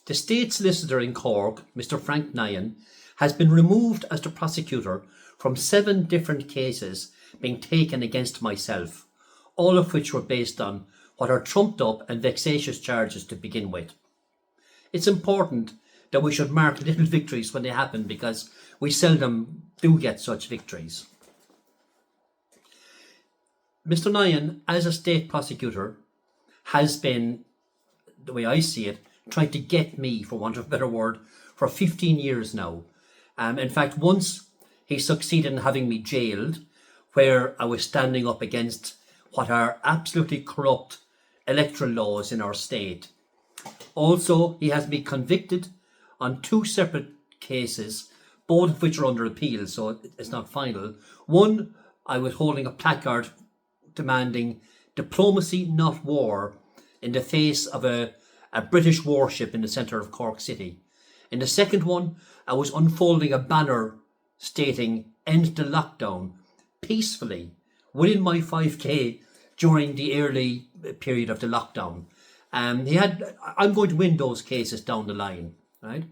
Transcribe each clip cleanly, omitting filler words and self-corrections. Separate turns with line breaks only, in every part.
The State Solicitor in Cork, Mr. Frank Nyhan, has been removed as the prosecutor from 7 different cases being taken against myself, all of which were based on what are trumped up and vexatious charges to begin with. It's important that we should mark little victories when they happen, because we seldom do get such victories. Mr. Nyhan, as a state prosecutor, has been, the way I see it, trying to get me, for want of a better word, for 15 years now. In fact, once he succeeded in having me jailed, where I was standing up against what are absolutely corrupt electoral laws in our state. Also, he has me convicted on 2 separate cases, both of which are under appeal, so it's not final. One, I was holding a placard demanding diplomacy, not war, in the face of a British warship in the centre of Cork City. In the second one, I was unfolding a banner stating "End the lockdown" peacefully within my 5k during the early period of the lockdown. I'm going to win those cases down the line, right?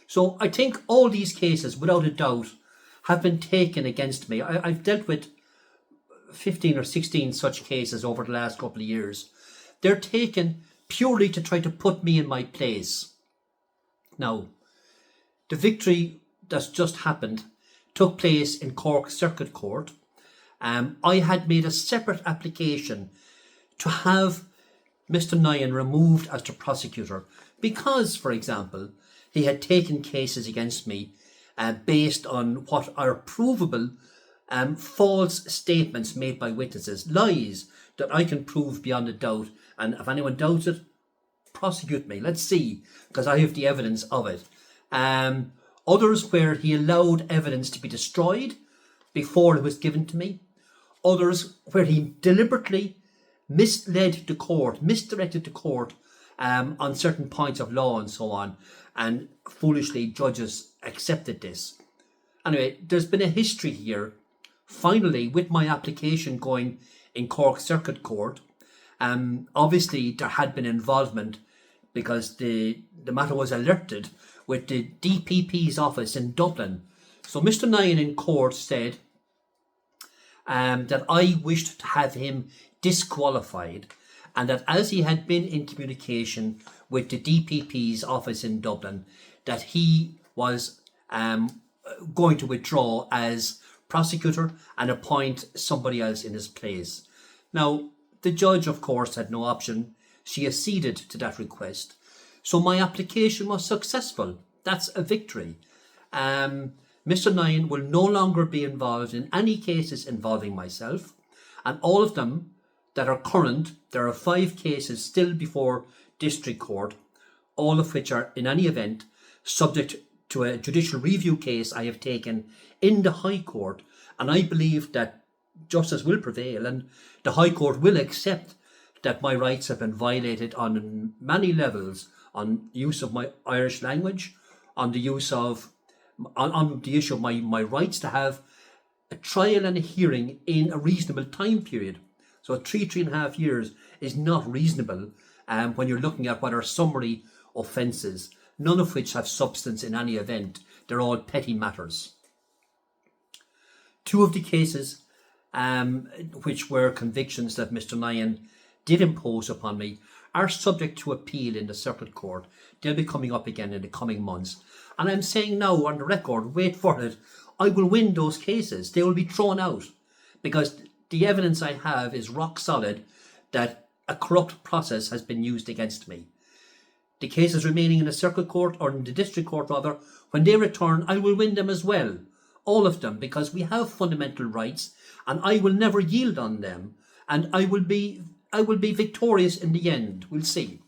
So I think all these cases, without a doubt, have been taken against me. I've dealt with 15 or 16 such cases over the last couple of years. They're taken purely to try to put me in my place. Now, the victory that's just happened took place in Cork Circuit Court. I had made a separate application to have Mr. Nyhan removed as the prosecutor because, for example, he had taken cases against me based on what are provable false statements made by witnesses, lies that I can prove beyond a doubt. And if anyone doubts it, prosecute me. Let's see, because I have the evidence of it. Others where he allowed evidence to be destroyed before it was given to me. Others where he deliberately misdirected the court on certain points of law and so on, and foolishly judges accepted this. Anyway, there's been a history here. Finally, with my application going in Cork Circuit Court, obviously there had been involvement because the matter was alerted with the DPP's office in Dublin. So Mr. Nyhan in court said that I wished to have him disqualified, and that as he had been in communication with the DPP's office in Dublin, that he was going to withdraw as prosecutor and appoint somebody else in his place. Now, the judge, of course, had no option. She acceded to that request. So my application was successful. That's a victory. Mr. Nyhan will no longer be involved in any cases involving myself, and all of them that are current, there are 5 cases still before district court, all of which are in any event subject to a judicial review case I have taken in the High Court, and I believe that justice will prevail and the High Court will accept that my rights have been violated on many levels, on use of my Irish language, on the use of on the issue of my rights to have a trial and a hearing in a reasonable time period. So 3.5 years is not reasonable when you're looking at what are summary offences, none of which have substance in any event. They're all petty matters. 2 of the cases which were convictions that Mr. Nyhan did impose upon me are subject to appeal in the Circuit Court. They'll be coming up again in the coming months. And I'm saying now on the record, wait for it, I will win those cases. They will be thrown out because the evidence I have is rock solid that a corrupt process has been used against me. The cases remaining in the Circuit Court, or in the District Court rather, when they return, I will win them as well. All of them, because we have fundamental rights and I will never yield on them, and I will be victorious in the end. We'll see.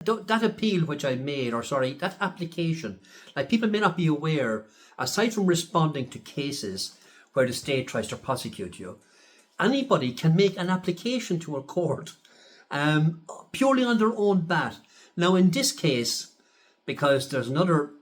That appeal which I made, that application, like, people may not be aware, aside from responding to cases where the state tries to prosecute you, anybody can make an application to a court purely on their own bat. Now, in this case, because there's another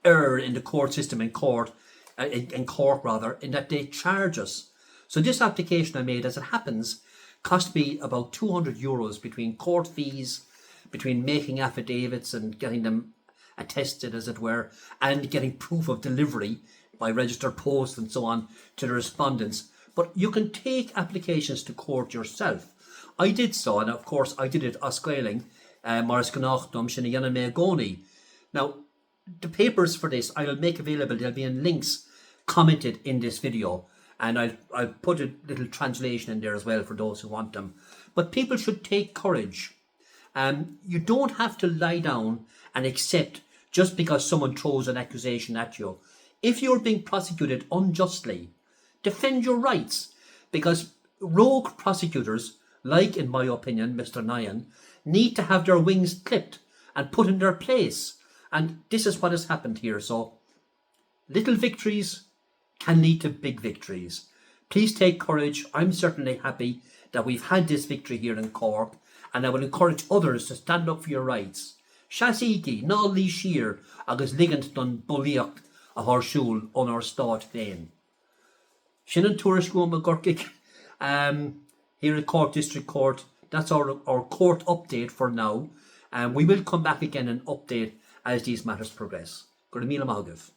error in the court system in Cork, in that they charge us. So this application I made, as it happens, cost me about €200 between court fees, between making affidavits and getting them attested, as it were, and getting proof of delivery by registered post and so on to the respondents. But you can take applications to court yourself. I did so, and of course I did it Oscaling, Morris Ganachdom, Shinayana Megoni. Now, the papers for this I'll make available. There'll be in links commented in this video, and I'll put a little translation in there as well for those who want them. But people should take courage. You don't have to lie down and accept just because someone throws an accusation at you. If you're being prosecuted unjustly, defend your rights, because rogue prosecutors, like, in my opinion, Mr. Nyhan, need to have their wings clipped and put in their place. And this is what has happened here. So little victories can lead to big victories. Please take courage. I'm certainly happy that we've had this victory here in Cork, and I will encourage others to stand up for your rights. Shasigi, Nal Lee Shear, agus Ligant Dun Buliocht, a Horshul on our start then. Shinnon Tourish Goma Gorkik, here at Cork District Court. That's our court update for now. We will come back again and update as these matters progress. Good meal, Malgav.